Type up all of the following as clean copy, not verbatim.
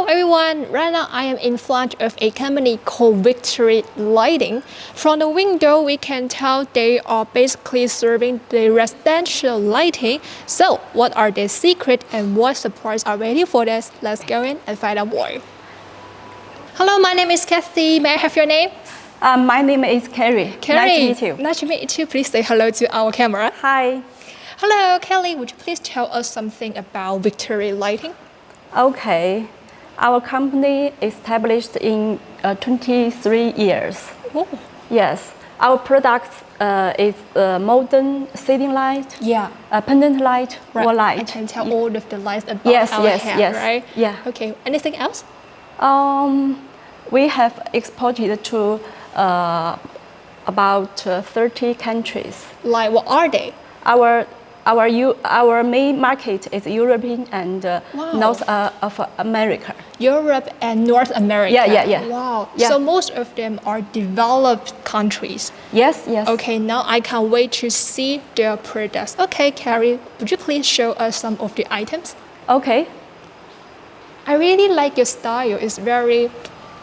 everyone, right now I am in front of a company called Victory Lighting. From the window we can tell they are basically serving the residential lighting. So what are their secrets and what supports are waiting for us? Let's go in and find out more. Hello, my name is Kathy. May I have your name? My name is Carrie. Carrie, nice to meet you. Nice to meet you. Please say hello to our camera. Hi. Hello, Kelly. Would you please tell us something about Victory Lighting? Okay. Our company established in 23 years. Oh. Yes. Our product is modern ceiling light, Yeah. pendant light, wall light. I can tell all of the lights above our head, right? Yeah. Okay. Anything else? We have exported to about 30 countries. Like what are they? Our main market is European and North of America. Europe and North America. Yeah. Wow. Yeah. So most of them are developed countries. Yes. Okay, now I can't wait to see their products. Okay, Carrie, would you please show us some of the items? Okay. I really like your style.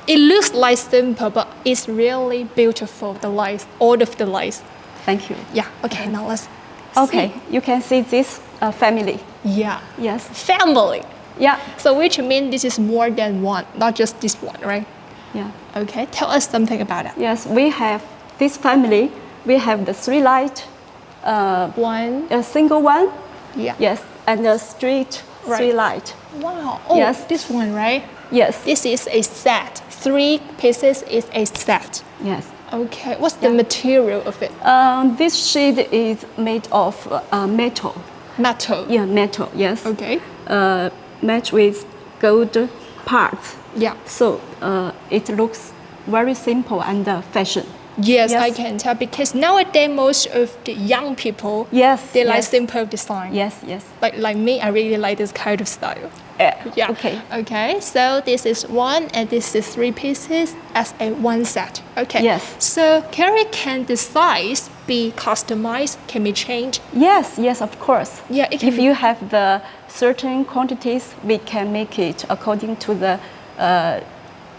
It looks like simple, but it's really beautiful, the lights, all of the lights. Thank you. Yeah, okay, now let's Okay, see. you can see this family. Yeah. Yes. Family. Yeah. So which means this is more than one, not just this one, right? Yeah. Okay, tell us something about it. Yes, we have this family. We have the three light, One. a single one. Yeah. Yes, and a straight three light. Wow. Oh, Yes. this one, right? Yes. This is a set. 3 pieces is a set. Yes. Okay. What's the material of it? This sheet is made of metal. Metal. Yeah, metal. Yes. Okay. Matched with gold parts. Yeah. So it looks very simple and fashion. Yes, Yes. I can tell because nowadays most of the young people they like simple design. Yes. Like me, I really like this kind of style. Yeah. Okay. Okay. So this is one, and this is 3 pieces as a one set. Okay. Yes. So Carrie, can the size be customized? Can be changed? Yes, of course. Yeah, it can if be. you have the certain quantities, we can make it according to the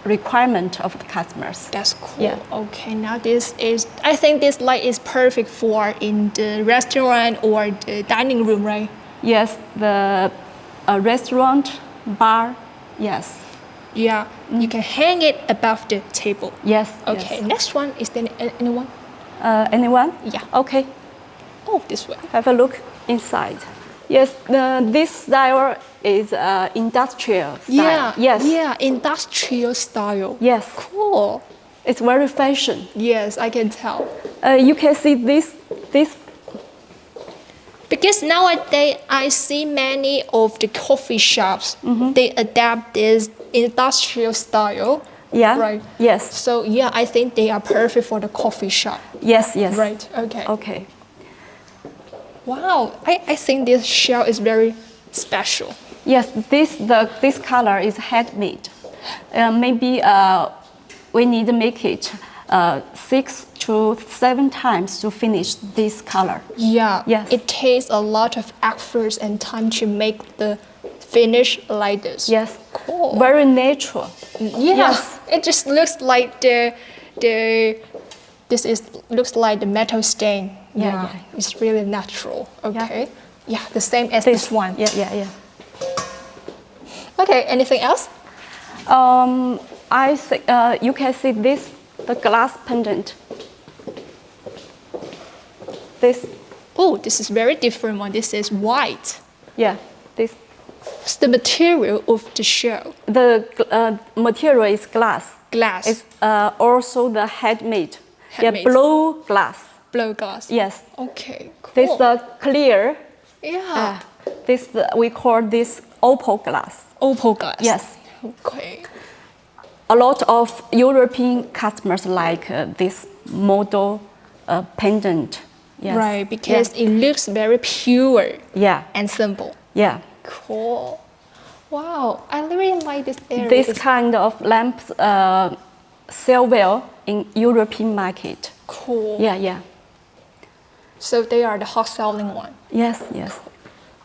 requirement of the customers. That's cool. Yeah. Okay. Now I think this light is perfect for in the restaurant or the dining room, right? Yes, the restaurant, bar, yes. Yeah. You can hang it above the table. Yes. Okay. Yes. Next one is there anyone? Anyone? Yeah. Okay. Oh, this one. Have a look inside. Yes, this style is industrial style. Yeah. Yes. Yeah. Industrial style. Yes. Cool. It's very fashion. Yes, I can tell. You can see this. Because nowadays I see many of the coffee shops, they adapt this industrial style. Yeah. Right. Yes. So yeah, I think they are perfect for the coffee shop. Yes. Right. Okay. Okay. Wow. I think this shell is very special. Yes. This color is handmade. Maybe we need to make it 6 to 7 times to finish this color. Yeah. Yes. It takes a lot of effort and time to make the finish like this. Yes. Cool. Very natural. Yeah. Yes. It just looks like looks like the metal stain. Yeah. It's really natural. Okay. Yeah, the same as this one. Yeah. Okay, anything else? I think you can see the glass pendant. This is very different one. This is white. Yeah, this. What's the material of the shell? The material is glass. Glass. It's also the handmade. Handmade. Yeah, blue glass. Blue glass. Yes. Okay, cool. This clear. Yeah. We call this opal glass. Opal glass. Yes. Okay. A lot of European customers like this model pendant. Yes. Right, because it looks very pure. Yeah. And simple. Yeah. Cool. Wow, I really like this area. This kind of lamps sell well in European market. Cool. Yeah. So they are the hot selling one. Yes.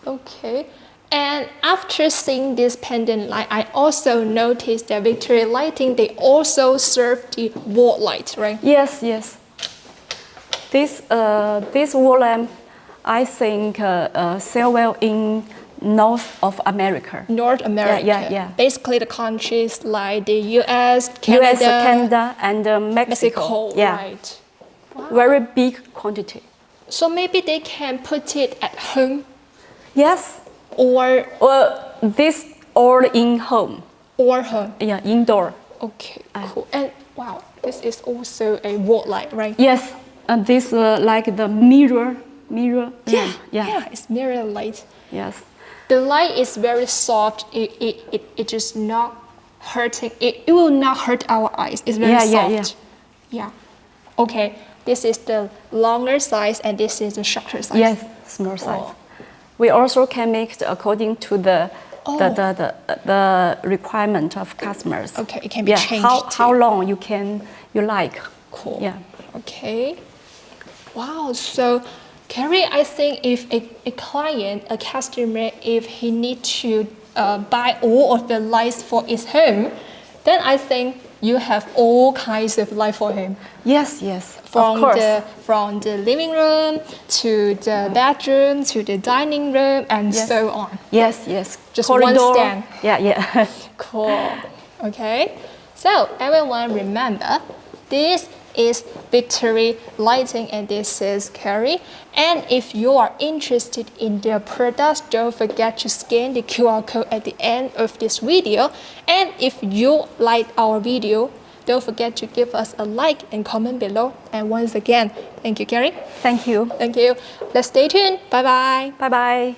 Okay. And after seeing this pendant light, I also noticed that Victory Lighting, they also serve the wall light, right? Yes, yes. This wall lamp, I think, sell well in North of America. North America. Yeah. Basically, the countries like the U.S., Canada, and Mexico. Yeah. Right. Wow. Very big quantity. So maybe they can put it at home. Yes. Or this all in home. Or home. Yeah, indoor. Okay, cool. And wow, this is also a wall light, right? Yes, and this like the mirror. Yeah, it's mirror light. Yes. The light is very soft. It just not hurting. It will not hurt our eyes. It's very soft. Yeah. Okay. This is the longer size and this is the shorter size. Yes, small size. Oh. We also can make it according to the requirement of customers. Okay, it can be changed. How long you like. Cool. Yeah. Okay. Wow. So, Carrie, I think if a client, a customer, if he need to buy all of the lights for his home, then I think you have all kinds of light for him. Yes. Of course. From the living room to the bedroom to the dining room and so on. Yes. Just corridor. One stand. Yeah. Cool. Okay. So everyone remember, this is Victory Lighting and this is Carrie. And if you are interested in their products, don't forget to scan the QR code at the end of this video. And if you like our video, don't forget to give us a like and comment below. And once again, thank you, Carrie. Thank you. Thank you. Let's stay tuned. Bye-bye. Bye-bye.